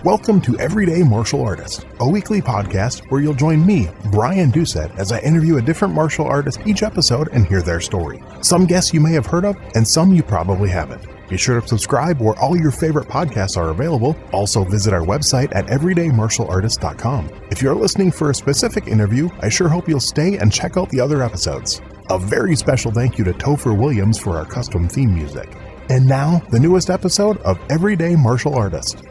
Welcome to Everyday Martial Artist, a weekly podcast where you'll join me, Brian Doucette, as I interview a different martial artist each episode and hear their story. Some guests you may have heard of, and some you probably haven't. Be sure to subscribe where all your favorite podcasts are available. Also visit our website at everydaymartialartist.com. If you're listening for a specific interview, I sure hope you'll stay and check out the other episodes. A very special thank you to Topher Williams for our custom theme music. And now, the newest episode of Everyday Martial Artist.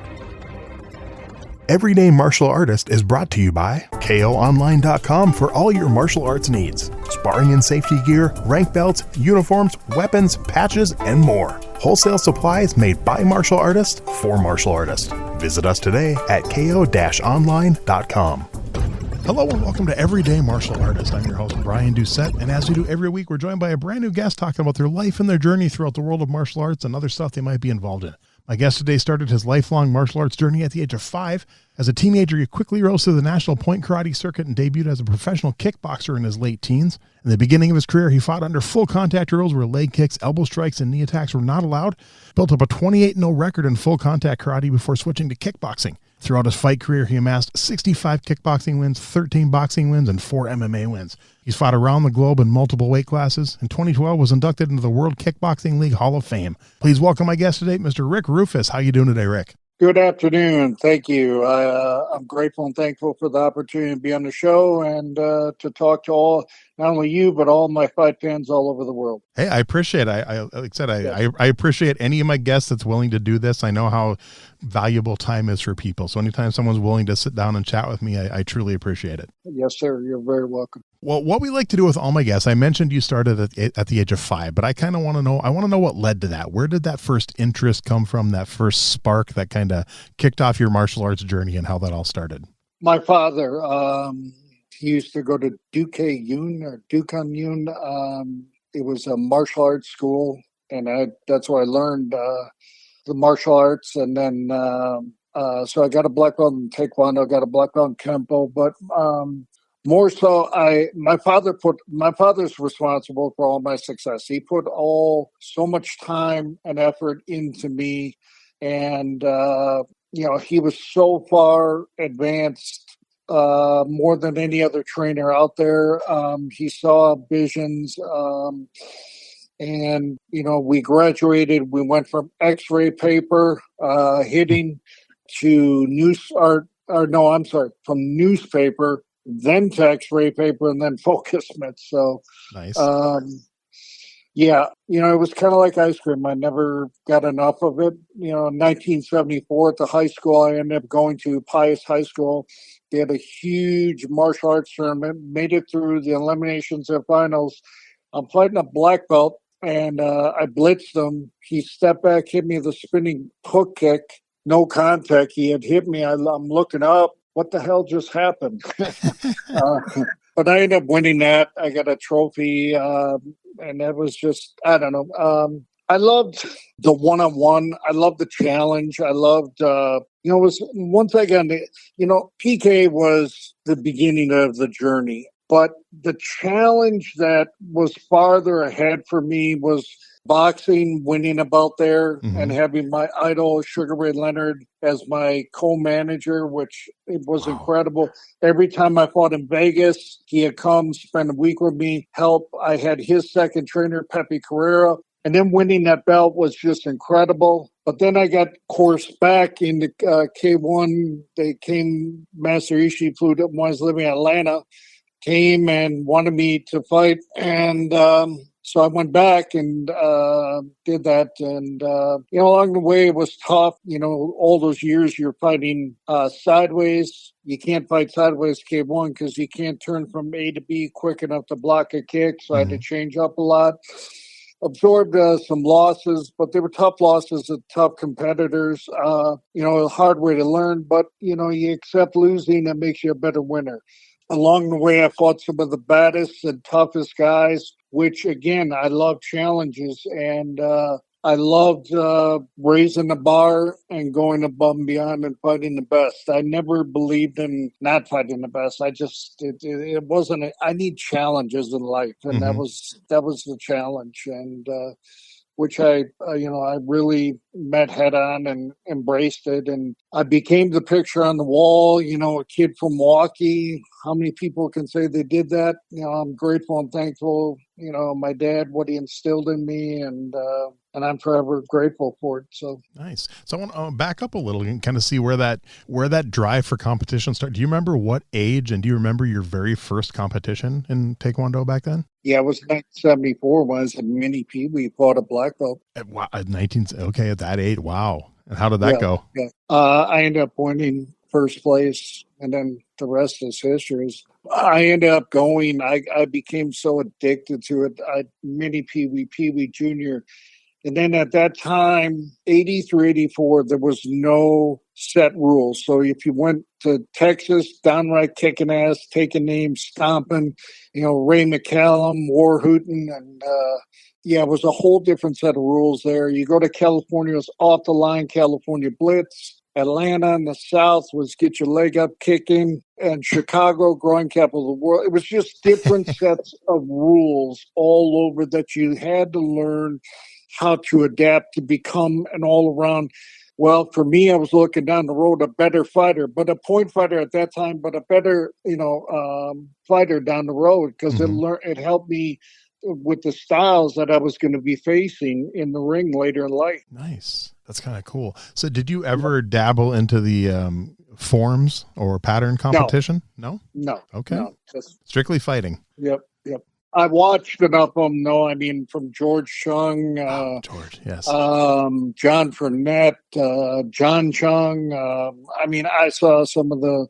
Everyday Martial Artist is brought to you by KOOnline.com for all your martial arts needs. Sparring and safety gear, rank belts, uniforms, weapons, patches, and more. Wholesale supplies made by martial artists for martial artists. Visit us today at ko-online.com. Hello and welcome to Everyday Martial Artist. I'm your host, Brian Doucette, and as we do every week, we're joined by a brand new guest talking about their life and their journey throughout the world of martial arts and other stuff they might be involved in. My guest today started his lifelong martial arts journey at the age of 5. As a teenager, he quickly rose to the national point karate circuit and debuted as a professional kickboxer in his late teens. In the beginning of his career, he fought under full contact rules where leg kicks, elbow strikes, and knee attacks were not allowed. Built up a 28-0 record in full contact karate before switching to kickboxing. Throughout his fight career, he amassed 65 kickboxing wins, 13 boxing wins, and 4 MMA wins. He's fought around the globe in multiple weight classes. In 2012, was inducted into the World Kickboxing League Hall of Fame. Please welcome my guest today, Mr. Rick Roufus. How you doing today, Rick? Good afternoon. Thank you. I'm grateful and thankful for the opportunity to be on the show and to talk to all, not only you, but all my fight fans all over the world. Hey, I appreciate it. I appreciate any of my guests that's willing to do this. I know how valuable time is for people. So anytime someone's willing to sit down and chat with me, I truly appreciate it. Yes, sir. You're very welcome. Well, what we like to do with all my guests, I mentioned you started at the age of 5, but I kind of want to know what led to that. Where did that first interest come from, that first spark that kind of kicked off your martial arts journey and how that all started? My father, he used to go to Dukan Yun. It was a martial arts school, and that's where I learned the martial arts. And then, so I got a black belt in Taekwondo, got a black belt in Kempo, but more so, my father's responsible for all my success. He put so much time and effort into me, and he was so far advanced, more than any other trainer out there. He saw visions, and we graduated. We went from X-ray paper hitting to from newspaper, then to X-ray paper, and then focus mitts. So, nice. It was kind of like ice cream. I never got enough of it. In 1974 at the high school, I ended up going to Pius High School. They had a huge martial arts tournament, made it through the eliminations and finals. I'm fighting a black belt, and I blitzed him. He stepped back, hit me with a spinning hook kick, no contact. He had hit me. I'm looking up. What the hell just happened? But I ended up winning that. I got a trophy, and that was just, I don't know. I loved the one-on-one. I loved the challenge. I loved, it was one thing, PK was the beginning of the journey. But the challenge that was farther ahead for me was boxing, winning a belt there, and having my idol, Sugar Ray Leonard, as my co-manager, which it was incredible. Every time I fought in Vegas, he had come, spend a week with me, help. I had his second trainer, Pepe Carrera. And then winning that belt was just incredible. But then I got coursed back into K1. They came, Master Ishii flew to, when I was living in Atlanta, came and wanted me to fight. And so I went back and did that. And, along the way, it was tough. All those years you're fighting sideways. You can't fight sideways K1 because you can't turn from A to B quick enough to block a kick. So I had to change up a lot. Absorbed some losses, but they were tough losses at tough competitors. A hard way to learn, but, you accept losing, it makes you a better winner. Along the way, I fought some of the baddest and toughest guys, which, again, I love challenges, and I loved raising the bar and going above and beyond and fighting the best. I never believed in not fighting the best. It wasn't. I need challenges in life, and that was the challenge, and which I really met head on and embraced it. And I became the picture on the wall, a kid from Milwaukee. How many people can say they did that? I'm grateful and thankful, my dad, what he instilled in me, and I'm forever grateful for it. So nice. So I want to back up a little and kind of see where that drive for competition started. Do you remember what age, and do you remember your very first competition in Taekwondo back then? Yeah, it was 1974 when I was a mini Pee-wee, fought a black belt. At 19, okay, at that age, wow. And how did that go? Yeah. I ended up winning first place, and then the rest is history. I ended up going, I became so addicted to it. Mini Pee-wee Junior. And then at that time, 80 through 84, there was no set rules. So if you went to Texas, downright kicking ass, taking names, stomping, Ray McCallum, war hooting, and it was a whole different set of rules there. You go to California, it's off the line, California Blitz. Atlanta in the South was get your leg up kicking, and Chicago, growing capital of the world. It was just different sets of rules all over that you had to learn how to adapt to become an all-around. Well, for me, I was looking down the road, a better fighter, but a point fighter at that time, but a better, fighter down the road, because it helped me with the styles that I was going to be facing in the ring later in life. Nice. That's kind of cool. So did you ever dabble into the forms or pattern competition? No? No. Okay. No, strictly fighting. Yep. I watched enough of them, from George Chung, George, yes. John Fournette, John Chung. I saw some of the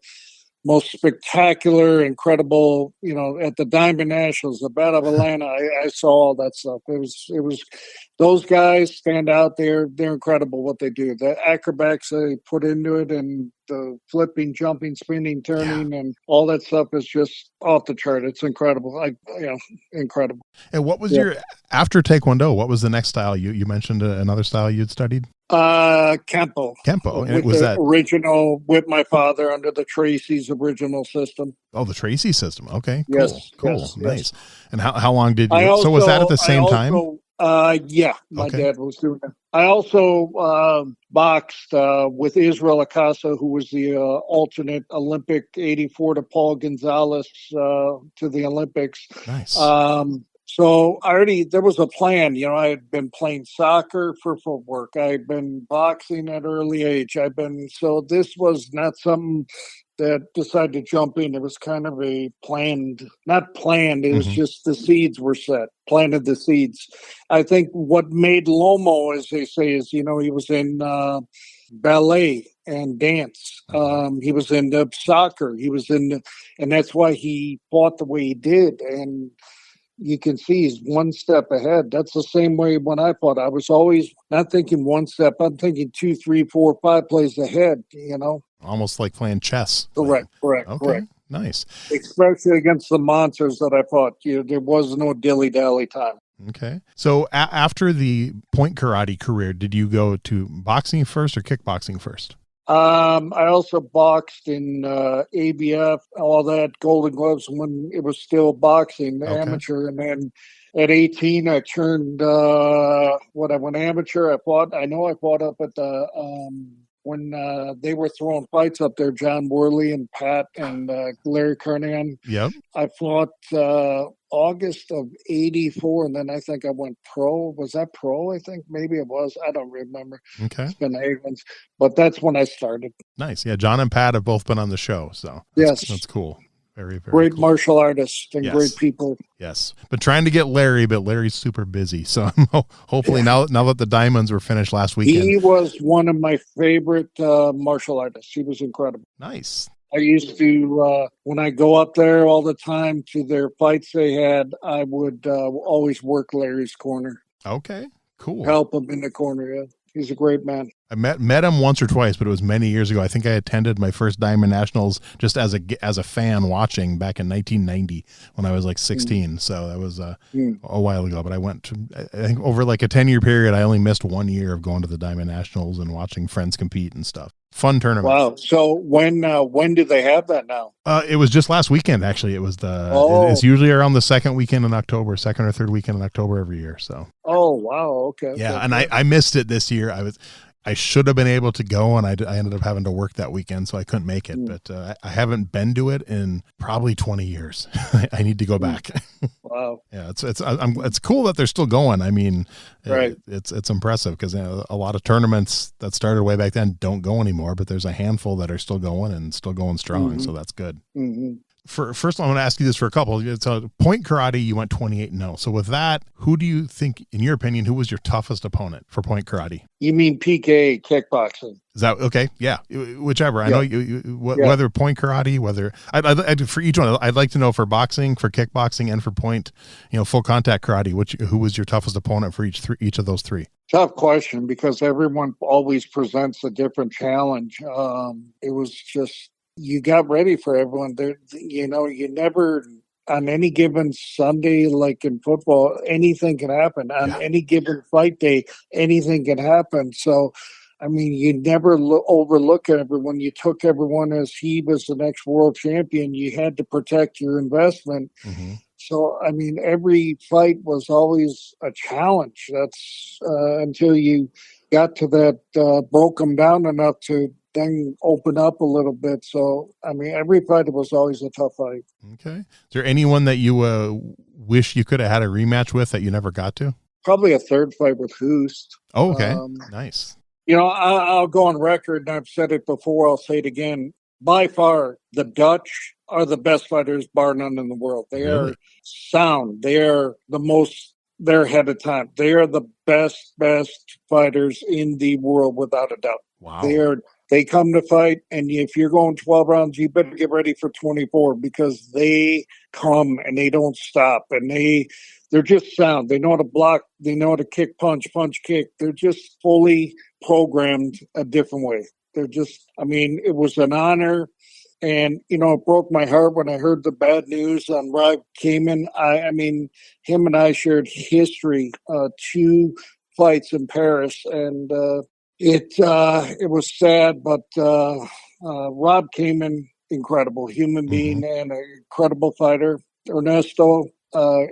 most spectacular, incredible, at the Diamond Nationals, the Battle of Atlanta. I saw all that stuff. It was those guys stand out there. They're incredible what they do. The acrobats they put into it, and the flipping, jumping, spinning, turning, and all that stuff is just off the chart. It's incredible. Incredible. And what was your, after Taekwondo, what was the next style? You mentioned another style you'd studied? Kempo. And was that original with my father under the Tracy's original system? Oh, the Tracy system. Okay. Cool. Yes, nice. yes. And how long did you, so was that at the same time? My dad was doing that. I also boxed with Israel Acasa, who was the alternate Olympic 84 to Paul Gonzalez to the Olympics. Nice. So there was a plan. I had been playing soccer for footwork. I had been boxing at an early age. So this was not something that decided to jump in. It was kind of not planned. It was just the seeds were set, planted the seeds. I think what made Lomo, as they say, is, he was in ballet and dance. He was into soccer. And that's why he fought the way he did. And you can see he's one step ahead. That's the same way when I fought. I was always not thinking one step. I'm thinking 2, 3, 4, 5 plays ahead, Almost like playing chess. Correct. Nice. Especially against the monsters that I fought. There was no dilly-dally time. Okay. So after the point karate career, did you go to boxing first or kickboxing first? I also boxed in ABF, all that, Golden Gloves, when it was still boxing, amateur. And then at 18, I turned, I went amateur. I fought up at the, when they were throwing fights up there, John Worley and Pat and Larry Kernan. Yep. I fought August of 84, and then I think I went pro. Was that pro? I think maybe it was. I don't remember. Okay. It's been 8 months, but that's when I started. Nice. Yeah, John and Pat have both been on the show, so that's cool. Very, very great cool. Martial artists and great people. Yes, but trying to get Larry, but Larry's super busy. So hopefully now that the Diamonds were finished last weekend. He was one of my favorite martial artists. He was incredible. Nice. I used to, when I go up there all the time to their fights they had, I would always work Larry's corner. Okay, cool. Help him in the corner, yeah. He's a great man. I met him once or twice, but it was many years ago. I think I attended my first Diamond Nationals just as a fan watching back in 1990 when I was like 16. So that was a while ago. But I went to, I think over like a 10-year period, I only missed 1 year of going to the Diamond Nationals and watching friends compete and stuff. Fun tournament. Wow. So when do they have that now? It was just last weekend, actually. It was it's usually around the second weekend in October, second or third weekend in October every year. So. Oh, wow. Okay. Yeah. Okay. And I missed it this year. I should have been able to go, and I ended up having to work that weekend, so I couldn't make it. But I haven't been to it in probably 20 years. I need to go back. Wow. Yeah, it's cool that they're still going. I mean, right. It's impressive because a lot of tournaments that started way back then don't go anymore, but there's a handful that are still going and still going strong. So that's good. Mm-hmm. First, I'm going to ask you this for a couple. So point karate, you went 28-0. So with that, who do you think, in your opinion, who was your toughest opponent for point karate? You mean PK kickboxing? Is that okay? Yeah, whichever. I know whether point karate, whether I'd for each one, I'd like to know for boxing, for kickboxing, and for point, full contact karate. Who was your toughest opponent for each of those three? Tough question because everyone always presents a different challenge. It was just. You got ready for everyone. There, you never, on any given Sunday, like in football, anything can happen. On any given fight day, anything can happen. So, I mean, you never overlook everyone. You took everyone as he was the next world champion. You had to protect your investment. Mm-hmm. So, I mean, every fight was always a challenge. That's until you got to that, broke them down enough to then open up a little bit. So, I mean, every fight was always a tough fight. Okay. Is there anyone that you wish you could have had a rematch with that you never got to? Probably a third fight with Roufus. Oh, okay. Nice. I'll go on record, and I've said it before, I'll say it again. By far, the Dutch are the best fighters, bar none, in the world. They are sound. They are they're ahead of time. They are the best fighters in the world, without a doubt. Wow. They come to fight, and if you're going 12 rounds, you better get ready for 24 because they come and they don't stop, and they're just sound. They know how to block. They know how to kick, punch, kick. They're just fully programmed a different way. It was an honor, and, it broke my heart when I heard the bad news on Rob Kamen. I mean, him and I shared history, 2 fights in Paris, and it was sad, but Rob Kamen, incredible human being and an incredible fighter. Ernesto,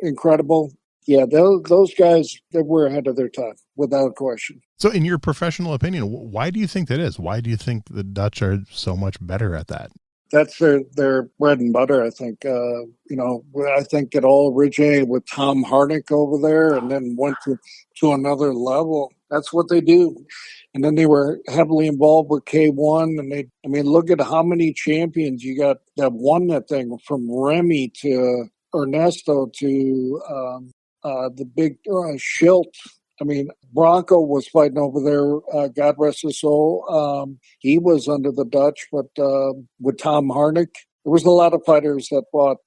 incredible. Yeah, those guys, they were ahead of their time, without question. So in your professional opinion, why do you think that is? Why do you think the Dutch are so much better at that? That's their bread and butter, I think. I think it all originated with Tom Harnick over there and then went to another level. That's what they do. And then they were heavily involved with K1. And look at how many champions you got that won that thing, from Remy to Ernesto to the big Schilt. I mean, Bronco was fighting over there. God rest his soul. He was under the Dutch, but with Tom Harnick, there was a lot of fighters that fought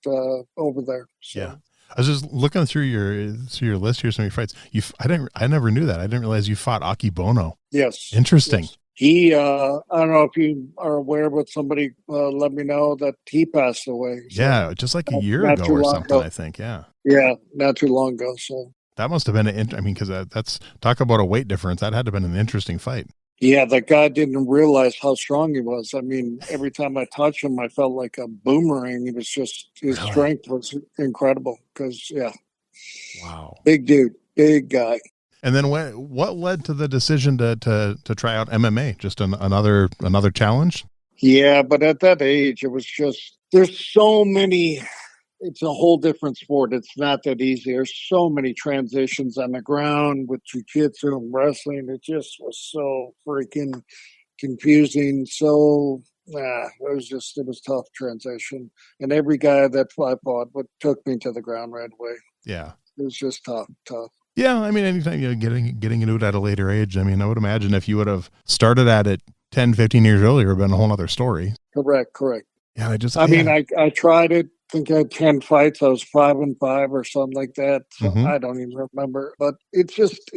over there. So. Yeah. I was just looking through your list here, some of your fights. I never knew that. I didn't realize you fought Aki Bono. Yes. Interesting. Yes. He, I don't know if you are aware, but somebody let me know that he passed away. So, yeah, just like a year ago or something, I think. Yeah. Yeah, not too long ago. So that must have been because that's talk about a weight difference. That had to have been an interesting fight. Yeah, that guy didn't realize how strong he was. I mean, every time I touched him, I felt like a boomerang. He was his strength was incredible because, wow, big dude, big guy. And then what led to the decision to try out MMA? Just another challenge? Yeah, but at that age, it was just, there's so many. It's a whole different sport. It's not that easy. There's so many transitions on the ground with jiu-jitsu and wrestling. It just was so freaking confusing. So, it was tough transition. And every guy that I fought took me to the ground right away. Yeah. It was just tough. Yeah, I mean, anytime getting into it at a later age, I mean, I would imagine if you would have started at it 10, 15 years earlier, it would have been a whole other story. Correct. Yeah, I tried it. think I had 10 fights. I was 5-5 or something like that. So Mm-hmm. I don't even remember. But it's just,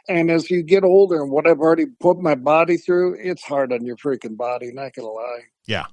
and as you get older and what I've already put my body through, it's hard on your freaking body, not going to lie. Yeah.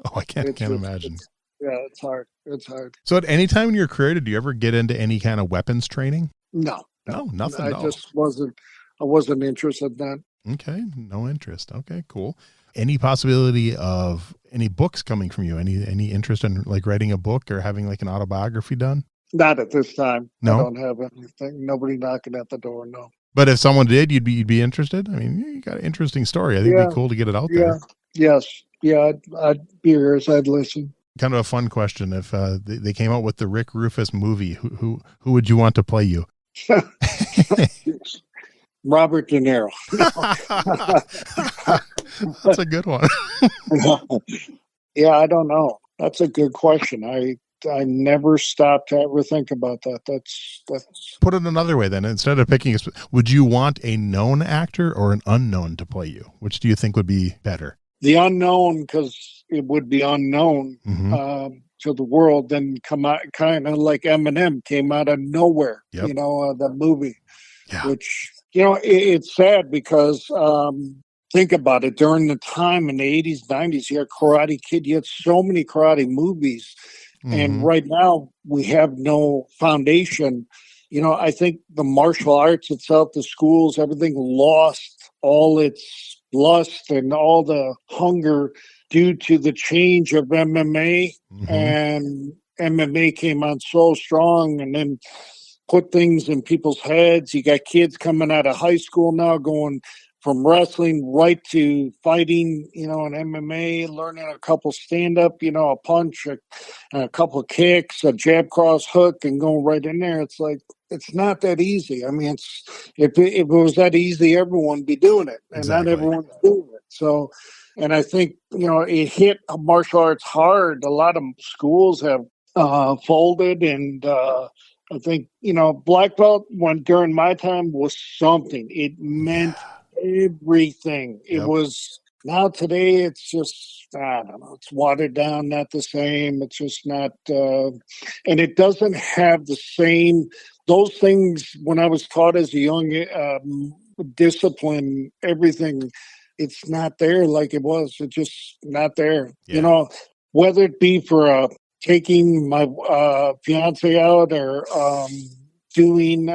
Oh, I can't imagine. Yeah, it's hard. It's hard. So at any time in your career, did you ever get into any kind of weapons training? No, nothing. I just wasn't interested in that. Okay. No interest. Okay, cool. Any possibility of any books coming from you? Any interest in like writing a book or having like an autobiography done? Not at this time. No? I don't have anything. Nobody knocking at the door. No. But if someone did, you'd be interested. I mean, you got an interesting story. I think it'd be cool to get it out there. Yes. Yeah. I'd be here. I'd listen. Kind of a fun question. If they came out with the Rick Roufus movie, who would you want to play you? Robert De Niro. That's a good one. Yeah, I don't know. That's a good question. I never stopped to ever think about that. That's Put it another way then. Instead of picking would you want a known actor or an unknown to play you? Which do you think would be better? The unknown, because it would be unknown to the world, then come out kind of like Eminem came out of nowhere. Yep. The movie, yeah. Which it's sad because think about it. During the time in the 80s, 90s, you had Karate Kid. You had so many karate movies. And right now we have no foundation. I think the martial arts itself, the schools, everything lost all its lust and all the hunger due to the change of MMA. And MMA came on so strong and then put things in people's heads. You got kids coming out of high school now going from wrestling right to fighting, in MMA, learning a couple stand-up, a punch, a couple of kicks, a jab, cross, hook, and going right in there. It's like, it's not that easy. I mean, if it was that easy, everyone would be doing it, and exactly. Not everyone's doing it. So, and I think, it hit martial arts hard. A lot of schools have folded, and I think, black belt, during my time, was something. It meant everything. It was. Now today it's just, I don't know, it's watered down, not the same. It's just not, and it doesn't have the same, those things when I was taught as a young discipline, everything, it's not there like it was. It's just not there. Whether it be for taking my fiance out or doing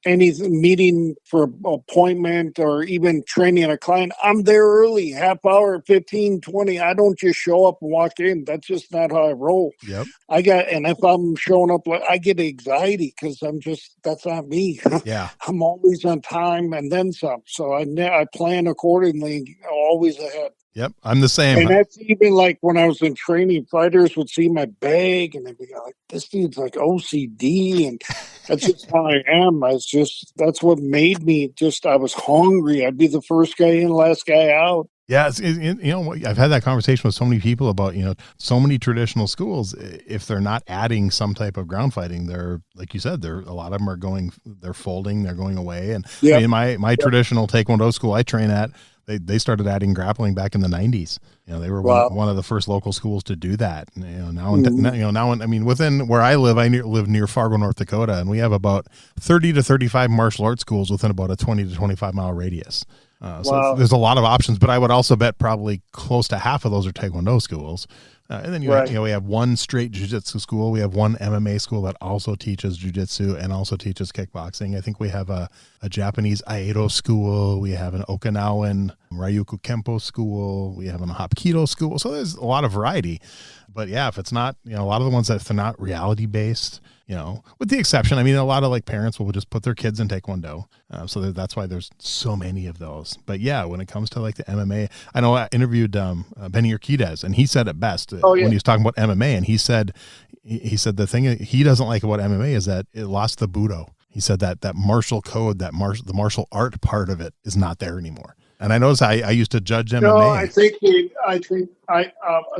any meeting for appointment or even training a client, I'm there early, half hour, 15, 20. I don't just show up and walk in. That's just not how I roll. Yep. And if I'm showing up, I get anxiety because that's not me. Yeah. I'm always on time and then some. So I plan accordingly, always ahead. Yep, I'm the same. And that's even like when I was in training, fighters would see my bag and they'd be like, this dude's like OCD. And that's just how I am. That's what made me I was hungry. I'd be the first guy in, last guy out. Yeah, I've had that conversation with so many people about, so many traditional schools, if they're not adding some type of ground fighting, they're, like you said, a lot of them they're folding, they're going away. And I mean, my traditional Taekwondo school I train at, they started adding grappling back in the 90s. They were one of the first local schools to do that. Within where I live, I live near Fargo, North Dakota, and we have about 30 to 35 martial arts schools within about a 20 to 25 mile radius. So there's a lot of options, but I would also bet probably close to half of those are Taekwondo schools. And then we have one straight jiu-jitsu school. We have one MMA school that also teaches jiu-jitsu and also teaches kickboxing. I think we have a Japanese Aido school. We have an Okinawan Ryuku Kempo school. We have an Hapkido school. So there's a lot of variety. But yeah, if it's not, a lot of the ones that if they're not reality based, with the exception, a lot of parents will just put their kids in Taekwondo. So that's why there's so many of those. But yeah, when it comes to the MMA, I know I interviewed Benny Urquidez, and he said it best when he was talking about MMA. And he said the thing he doesn't like about MMA is that it lost the Budo. He said that martial code, the martial art part of it is not there anymore. And I noticed I used to judge No, MMA.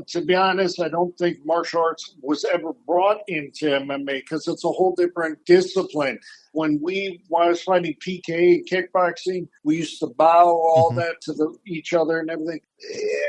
to be honest, I don't think martial arts was ever brought into MMA because it's a whole different discipline. When I was fighting PK and kickboxing, we used to bow all Hmm. that to each other and everything.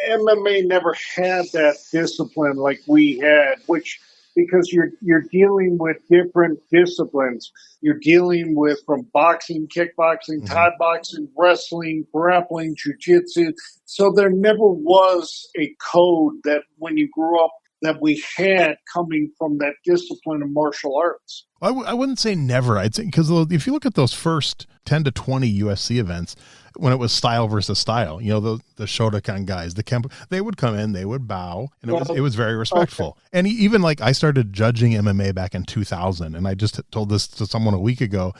MMA never had that discipline like we had, which because you're dealing with different disciplines. You're dealing with from boxing, kickboxing, Hmm. Thai boxing, wrestling, grappling, jiu-jitsu. So there never was a code that when you grew up that we had coming from that discipline of martial arts. I wouldn't say never. I'd say because if you look at those first 10 to 20 UFC events, when it was style versus style, the Shotokan guys, the Kempo, they would come in, they would bow, and it was very respectful. Okay. And even like I started judging MMA back in 2000, and I just told this to someone a week ago.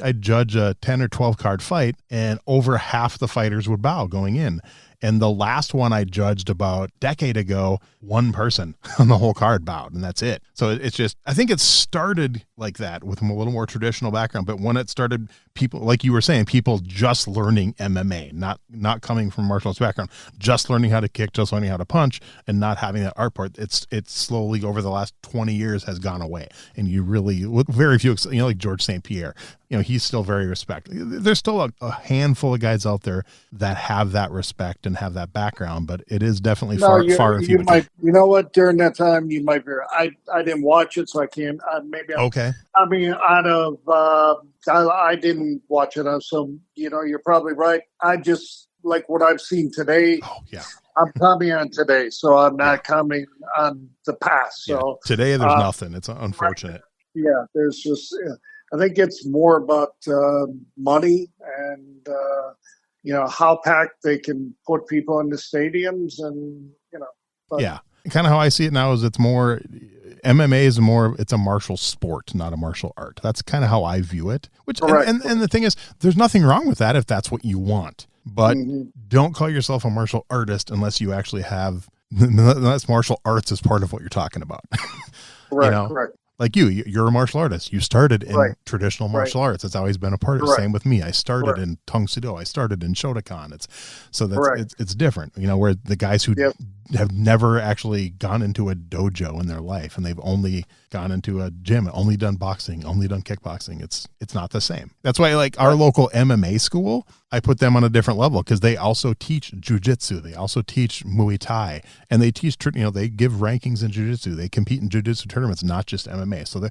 I'd judge a 10 or 12 card fight, and over half the fighters would bow going in. And the last one I judged about a decade ago, one person on the whole card bowed, and that's it. So it's just, I think it started like that with a little more traditional background. But when it started, people, like you were saying, people just learning MMA, not coming from martial arts background, just learning how to kick, just learning how to punch, and not having that art part. It's slowly over the last 20 years has gone away. And you really, with very few, like George St. Pierre, he's still very respected. There's still a handful of guys out there that have that respect and have that background, but it is definitely far and few between. You know what? During that time, you might be. I didn't watch it, so I can't. Okay. I mean, I didn't watch it, so you're probably right. I just like what I've seen today. Oh yeah. I'm coming on today, so I'm not coming on the past. So today there's nothing. It's unfortunate. Yeah, there's just. I think it's more about money and how packed they can put people in the stadiums, and yeah, kind of how I see it now is it's more MMA is it's a martial sport, not a martial art. That's kind of how I view it. Which and the thing is, there's nothing wrong with that if that's what you want, but don't call yourself a martial artist unless you actually have unless martial arts is part of what you're talking about. Correct. Like you're a martial artist. You started in traditional martial arts. It's always been a part of it. Same with me. I started in Tang Soo Do. I started in Shotokan. It's different, where the guys who have never actually gone into a dojo in their life and they've only gone into a gym, only done boxing, only done kickboxing. It's not the same. That's why like our local MMA school, I put them on a different level because they also teach jujitsu. They also teach Muay Thai, and they teach, they give rankings in jujitsu. They compete in jujitsu tournaments, not just MMA. So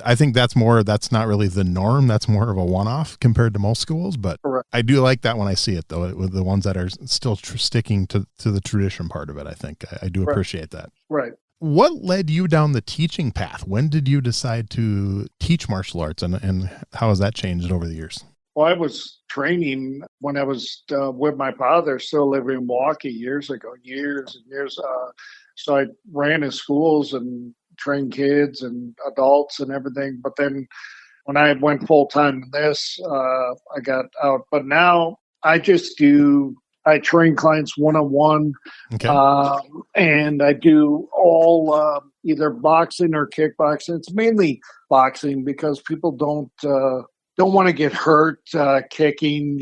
I think that's not really the norm. That's more of a one-off compared to most schools, but I do like that when I see it though, with the ones that are still sticking to the tradition part of it. I think I do appreciate that. Right. What led you down the teaching path? When did you decide to teach martial arts, and how has that changed over the years? Well, I was training when I was with my father, still living in Milwaukee years ago, years and years. So I ran in schools and trained kids and adults and everything. But then when I went full time in this, I got out. But now I train clients one-on-one, and I do all either boxing or kickboxing. It's mainly boxing because people don't want to get hurt kicking,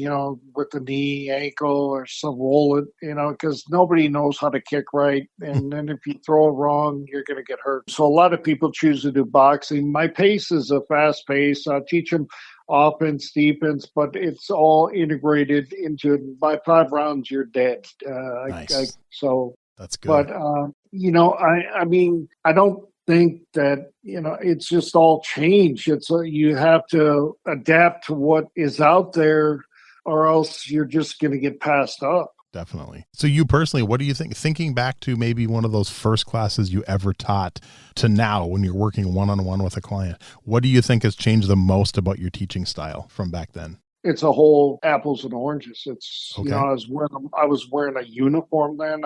with the knee, ankle, or some roll it, because nobody knows how to kick right. And then if you throw it wrong, you're going to get hurt. So a lot of people choose to do boxing. My pace is a fast pace. I teach them offense, defense, but it's all integrated into it. By 5 rounds, you're dead. Nice. So that's good. But, I mean, I don't think that, it's just all change. You have to adapt to what is out there, or else you're just going to get passed up. Definitely. So you personally, what do you think, thinking back to maybe one of those first classes you ever taught to now when you're working one-on-one with a client, what do you think has changed the most about your teaching style from back then? It's a whole apples and oranges. It's, I was wearing a uniform then.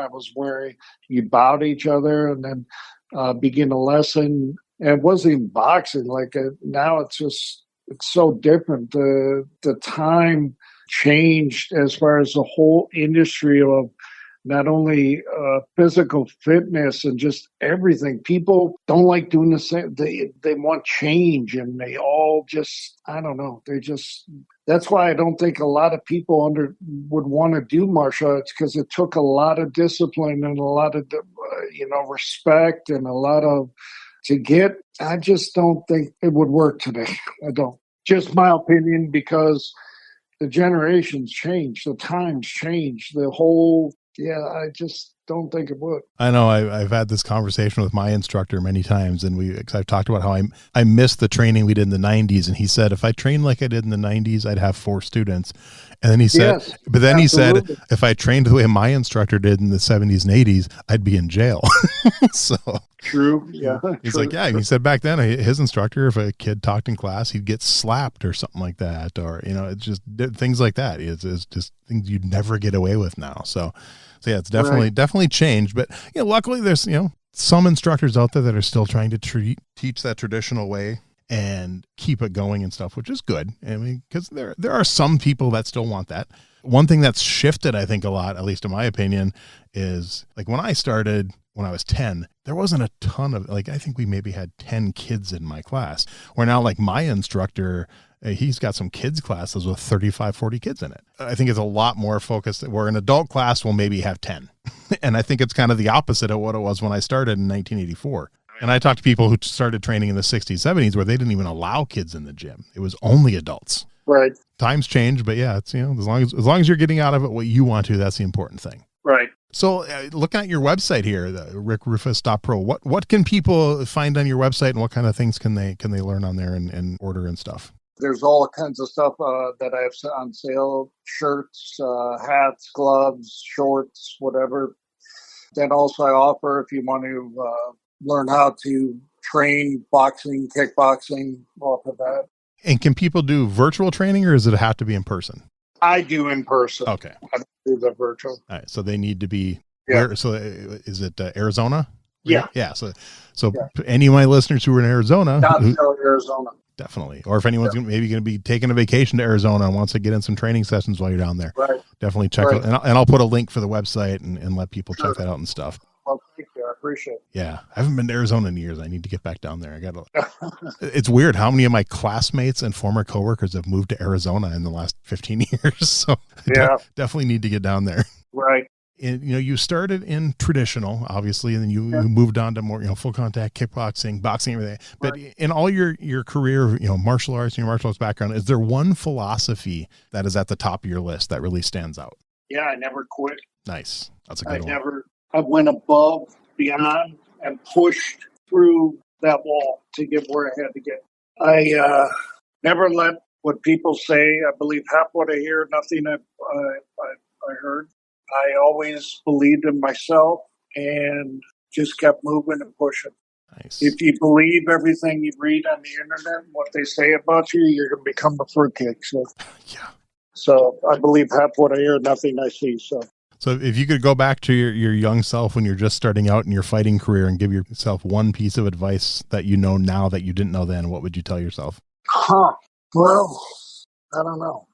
You bow to each other and then begin a lesson. And it wasn't even boxing. Now it's so different. The time changed as far as the whole industry of not only physical fitness and just everything. People don't like doing the same. They want change, and they all just, I don't know. That's why I don't think a lot of people would want to do martial arts, because it took a lot of discipline and a lot of, respect and a lot of to get. I just don't think it would work today. I don't. Just my opinion, because the generations change, the times change, I just don't think it would. I know I've had this conversation with my instructor many times, and I've talked about how I missed the training we did in the 90s. And he said, if I trained like I did in the 90s, I'd have 4 students. And then he said, yes, but then absolutely. he said, if I trained the way my instructor did in the 70s and 80s, I'd be in jail. So true. Yeah. He's true. like, yeah, he said back then, his instructor, if a kid talked in class, he'd get slapped or something like that. Or, it's just things like that. It's just things you'd never get away with now. So yeah, it's definitely changed. But luckily there's some instructors out there that are still trying to teach that traditional way and keep it going and stuff, which is good. I mean, because there are some people that still want that. One thing that's shifted, I think, a lot, at least in my opinion, is like when I started when I was 10, there wasn't a ton of, I think we maybe had 10 kids in my class. Where now, my instructor, he's got some kids classes with 35, 40 kids in it. I think it's a lot more focused, where an adult class will maybe have 10. And I think it's kind of the opposite of what it was when I started in 1984. And I talked to people who started training in the 60s, 70s, where they didn't even allow kids in the gym. It was only adults. Right. Times change, but yeah, it's, as long as you're getting out of it what you want to, that's the important thing. Right. So looking at your website here, rickrufus.pro, what can people find on your website, and what kind of things can they learn on there and order and stuff? There's all kinds of stuff that I have on sale: shirts, hats, gloves, shorts, whatever. Then also I offer, if you want to learn how to train boxing, kickboxing, off of that. And can people do virtual training, or does it have to be in person? I do in person. Okay. I don't do the virtual. All right. So they need to be, Yeah. where, so is it Arizona? Yeah. Yeah. So any of my listeners who are in Arizona, Arizona. definitely. Or if anyone's maybe going to be taking a vacation to Arizona and wants to get in some training sessions while you're down there, Right. definitely check it. And I'll put a link for the website and let people check that out and stuff. Well, thank you. I appreciate it. Yeah. I haven't been to Arizona in years. I need to get back down there. It's weird how many of my classmates and former coworkers have moved to Arizona in the last 15 years. So Yeah. definitely need to get down there. Right. And, you started in traditional, obviously, and then you moved on to more, full contact, kickboxing, boxing, everything. But in all your career, martial arts and your martial arts background, is there one philosophy that is at the top of your list that really stands out? Yeah, I never quit. Nice. That's a good one. I went above, beyond, and pushed through that wall to get where I had to get. I never let what people say. I believe half what I hear, nothing I heard. I always believed in myself and just kept moving and pushing. Nice. If you believe everything you read on the internet, what they say about you, you're going to become a fruitcake. Yeah. So I believe half what I hear, nothing I see. So if you could go back to your young self when you're just starting out in your fighting career and give yourself one piece of advice that you know now that you didn't know then, what would you tell yourself? Well, I don't know.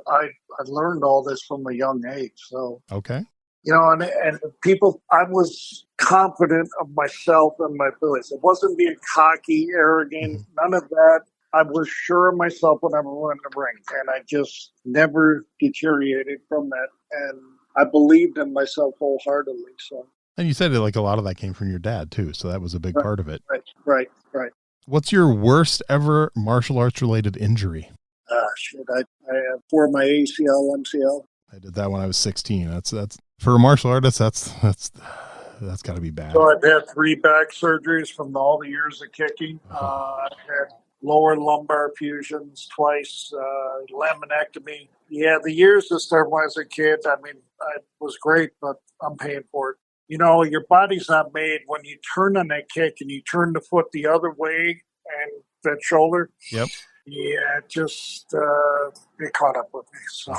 I learned all this from a young age. So okay. And people, I was confident of myself and my abilities. It wasn't being cocky, arrogant, none of that. I was sure of myself when I went in the ring, and I just never deteriorated from that. And I believed in myself wholeheartedly. So. And you said that a lot of that came from your dad too, so that was a big part of it. Right. What's your worst ever martial arts related injury? I tore my ACL, MCL. I did that when I was 16. That's for a martial artist. That's got to be bad. So I've had 3 back surgeries from all the years of kicking. I've had lower lumbar fusions twice, laminectomy. Yeah, the years that started when I was a kid, I was great, but I'm paying for it. Your body's not made when you turn on that kick and you turn the foot the other way and that shoulder. Yep. Yeah, it just it caught up with me. So.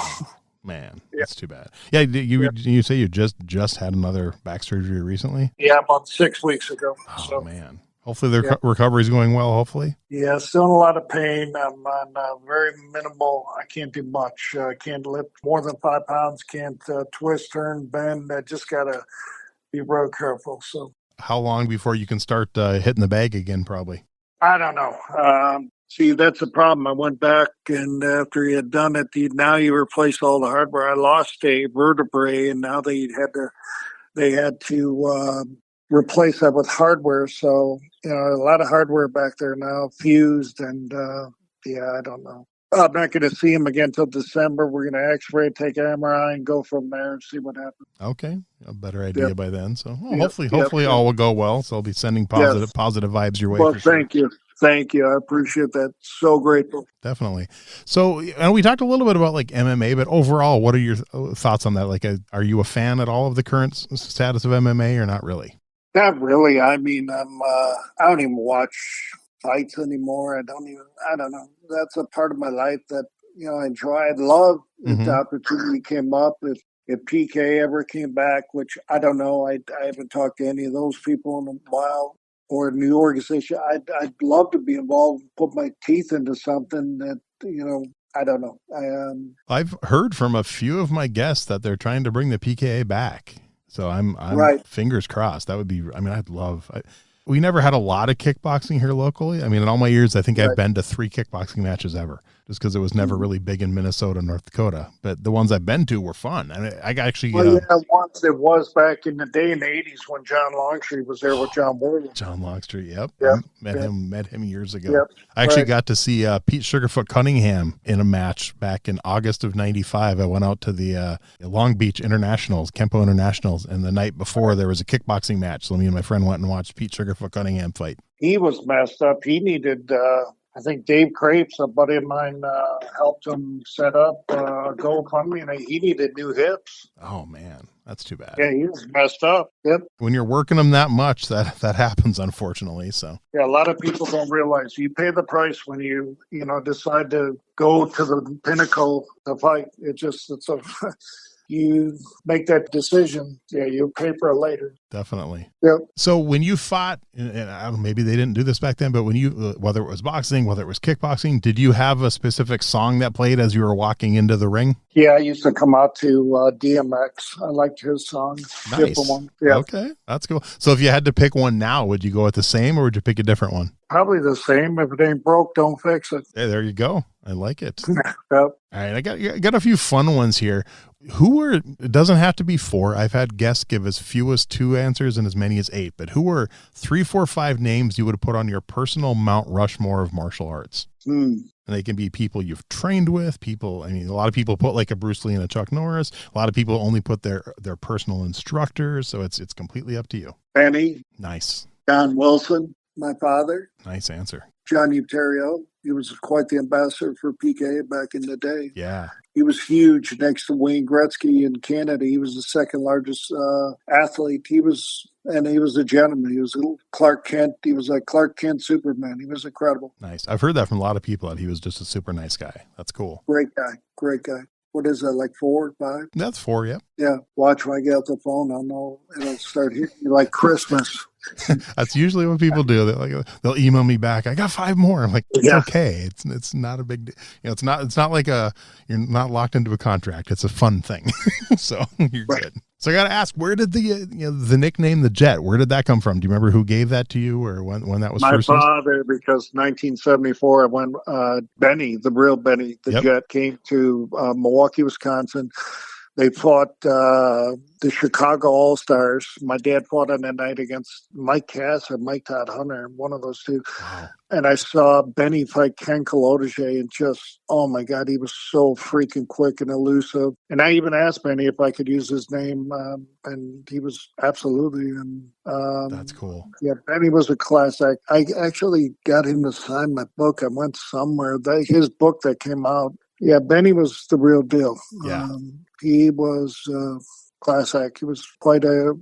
Man, that's too bad. Yeah, you say you just had another back surgery recently? Yeah, about 6 weeks ago. Oh, man. Hopefully the recovery is going well, hopefully. Yeah, still in a lot of pain. I'm on very minimal. I can't do much. I can't lift more than 5 pounds, can't twist, turn, bend. I just got to be real careful. So, how long before you can start hitting the bag again, probably? I don't know. See, that's the problem. I went back, and after he had done it, now you replace all the hardware. I lost a vertebrae, and now they had to replace that with hardware. So, a lot of hardware back there now, fused, and I don't know. I'm not going to see him again until December. We're going to X-ray, take MRI, and go from there and see what happens. Okay, a better idea by then. So hopefully all will go well. So I'll be sending positive vibes your way. Well, for sure. Thank you. I appreciate that. So grateful. Definitely. So, and we talked a little bit about like MMA, but overall, what are your thoughts on that? Like, are you a fan at all of the current status of MMA or not really? Not really. I mean, I don't even watch fights anymore. I don't know. That's a part of my life that, I enjoy. I'd love if the opportunity came up, if PK ever came back, which I don't know. I haven't talked to any of those people in a while, or a new organization. I'd love to be involved, put my teeth into something that, I don't know. I've heard from a few of my guests that they're trying to bring the PKA back. So I'm right. Fingers crossed. That would be, we never had a lot of kickboxing here locally. I mean, in all my years, I think I've been to 3 kickboxing matches ever, just because it was never really big in Minnesota, North Dakota. But the ones I've been to were fun. I mean, I actually... once it was back in the day in the 80s when John Longstreet was there with John Williams. John Longstreet, yep. Met him years ago. Yep. I actually got to see Pete Sugarfoot Cunningham in a match back in August of 95. I went out to the Long Beach Internationals, Kempo Internationals, and the night before there was a kickboxing match. So me and my friend went and watched Pete Sugarfoot Cunningham fight. He was messed up. He needed... I think Dave Crapes, a buddy of mine, helped him set up a GoFundMe, and he needed new hips. Oh, man. That's too bad. Yeah, he was messed up. Yep. When you're working them that much, that happens, unfortunately. So yeah, a lot of people don't realize you pay the price when you decide to go to the pinnacle to fight. You make that decision, you'll pay for it later. Definitely. Yep. So when you fought, and maybe they didn't do this back then, but when you, whether it was boxing, whether it was kickboxing, did you have a specific song that played as you were walking into the ring? Yeah, I used to come out to DMX. I liked his song. Nice. One. Yeah. Okay, that's cool. So if you had to pick one now, would you go with the same or would you pick a different one? Probably the same. If it ain't broke, don't fix it. Hey, there you go. I like it. Yep. All right, I got a few fun ones here. It doesn't have to be 4. I've had guests give as few as 2 answers and as many as 8, but who were 3, 4, 5 names you would have put on your personal Mount Rushmore of martial arts? And they can be people you've trained with, a lot of people put like a Bruce Lee and a Chuck Norris. A lot of people only put their personal instructors. So it's completely up to you. Benny. Nice. John Wilson, my father. Nice answer. Johnny Terrio. He was quite the ambassador for PK back in the day. Yeah. He was huge next to Wayne Gretzky in Canada. He was the second largest athlete. He was a gentleman. He was a little Clark Kent. He was like Clark Kent Superman. He was incredible. Nice. I've heard that from a lot of people, that he was just a super nice guy. That's cool. Great guy. What is that, like 4 or 5? That's 4, yeah. Yeah. Watch when I get off the phone. I'll know it'll start hitting you like Christmas. That's usually what people do. They'll email me back. I got 5 more. I'm like, it's okay. It's not a big deal. It's not like you're not locked into a contract. It's a fun thing. So you're good. So I got to ask, where did the nickname, the Jet, where did that come from? Do you remember who gave that to you or when that was first? My father, because 1974, when Benny, the real Benny, the Jet, came to Milwaukee, Wisconsin. They fought the Chicago All-Stars. My dad fought on that night against Mike Cass or Mike Todd Hunter, one of those two. Wow. And I saw Benny fight Ken Kolodage and just, oh my God, he was so freaking quick and elusive. And I even asked Benny if I could use his name, and he was absolutely. And that's cool. Yeah, Benny was a class act. I actually got him to sign my book. I went somewhere. His book that came out. Yeah, Benny was the real deal. Yeah. He was class act. He was quite a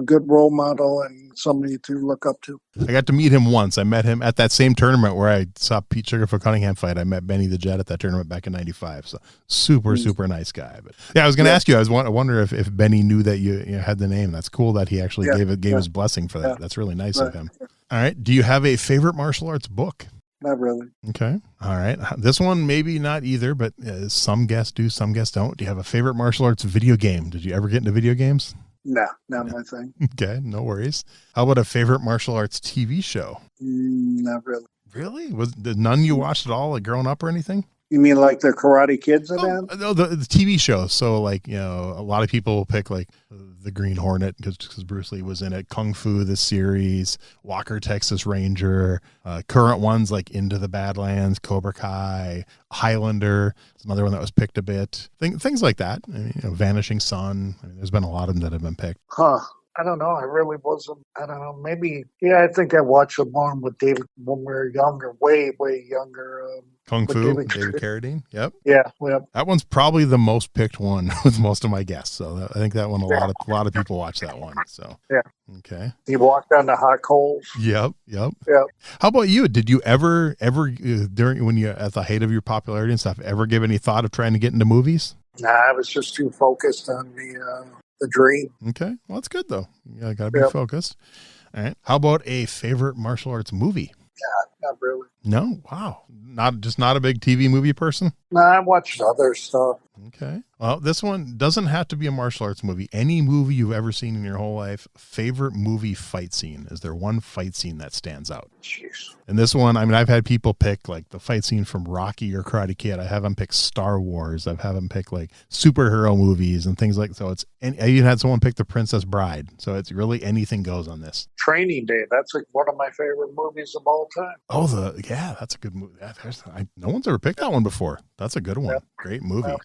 good role model and somebody to look up to. I got to meet him once. I met him at that same tournament where I saw Pete Sugarfoot Cunningham fight. I met Benny the Jet at that tournament back in 95. So super nice guy. But yeah, I was going to ask you, I wonder if Benny knew that you had the name. That's cool that he actually gave his blessing for that. That's really nice of him. All right. Do you have a favorite martial arts book? Not really. Okay. All right. This one, maybe not either, but some guests do, some guests don't. Do you have a favorite martial arts video game? Did you ever get into video games? No, not my thing. Okay. No worries. How about a favorite martial arts TV show? Not really. Really? Did none you watched at all, like growing up or anything? You mean like the Karate Kids of that? No, the TV show. So like, a lot of people will pick like the Green Hornet because Bruce Lee was in it. Kung Fu, the series, Walker, Texas Ranger, current ones like Into the Badlands, Cobra Kai, Highlander. It's another one that was picked a bit. Things like that. I mean, Vanishing Sun. I mean, there's been a lot of them that have been picked. Huh. I don't know. I really wasn't. I don't know. Maybe. Yeah, I think I watched them on with David when we were younger, way younger. Kung Fu, David Carradine. Yep. Yeah. Yep. That one's probably the most picked one with most of my guests. So I think that one, a lot of people watch that one. So yeah. Okay. You walked on the hot coals. Yep. How about you? Did you ever during when you at the height of your popularity and stuff, ever give any thought of trying to get into movies? Nah, I was just too focused on the dream. Okay. Well, that's good though. You gotta be focused. All right. How about a favorite martial arts movie? Yeah, not really. No. Wow. Not a big TV movie person. No, I watched other stuff. Okay. Well, this one doesn't have to be a martial arts movie. Any movie you've ever seen in your whole life, favorite movie fight scene. Is there one fight scene that stands out? Jeez. And this one, I mean, I've had people pick like the fight scene from Rocky or Karate Kid. I have them pick Star Wars. I've had them pick like superhero movies and things like so. I even had someone pick The Princess Bride. So it's really anything goes on this. Training Day. That's like one of my favorite movies of all time. Oh, that's a good movie. No one's ever picked that one before. That's a good one. Yep. Great movie. Yep.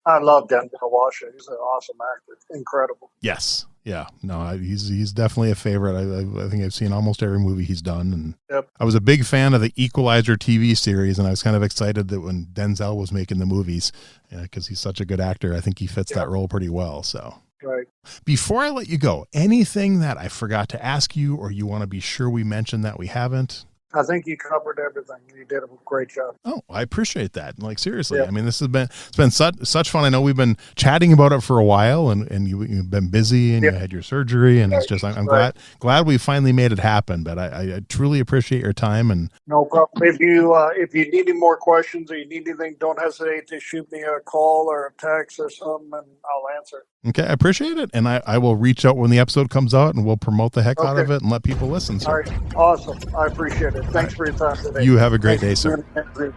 I love Denzel Washington. He's an awesome actor. Incredible. Yes. Yeah. No, he's definitely a favorite. I think I've seen almost every movie he's done. And I was a big fan of the Equalizer TV series, and I was kind of excited that when Denzel was making the movies, because he's such a good actor, I think he fits that role pretty well. So. Right. Before I let you go, anything that I forgot to ask you or you want to be sure we mentioned that we haven't? I think you covered everything. You did a great job. Oh, I appreciate that. Like, seriously. I mean, it's been such fun. I know we've been chatting about it for a while and you've been busy and you had your surgery and it's just, I'm glad we finally made it happen, but I truly appreciate your time and no problem. If you need any more questions or you need anything, don't hesitate to shoot me a call or a text or something and I'll answer. Okay. I appreciate it. And I will reach out when the episode comes out and we'll promote the heck out of it and let people listen. So. All right. Awesome. I appreciate it. Thanks for your time today. You have a great day, sir.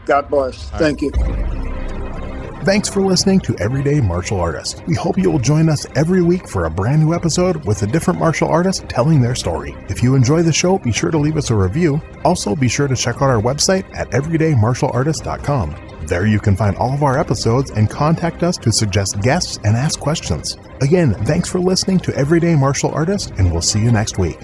God bless. Thank you. Thanks for listening to Everyday Martial Artist. We hope you will join us every week for a brand new episode with a different martial artist telling their story. If you enjoy the show, be sure to leave us a review. Also, be sure to check out our website at everydaymartialartist.com. There you can find all of our episodes and contact us to suggest guests and ask questions. Again, thanks for listening to Everyday Martial Artist, and we'll see you next week.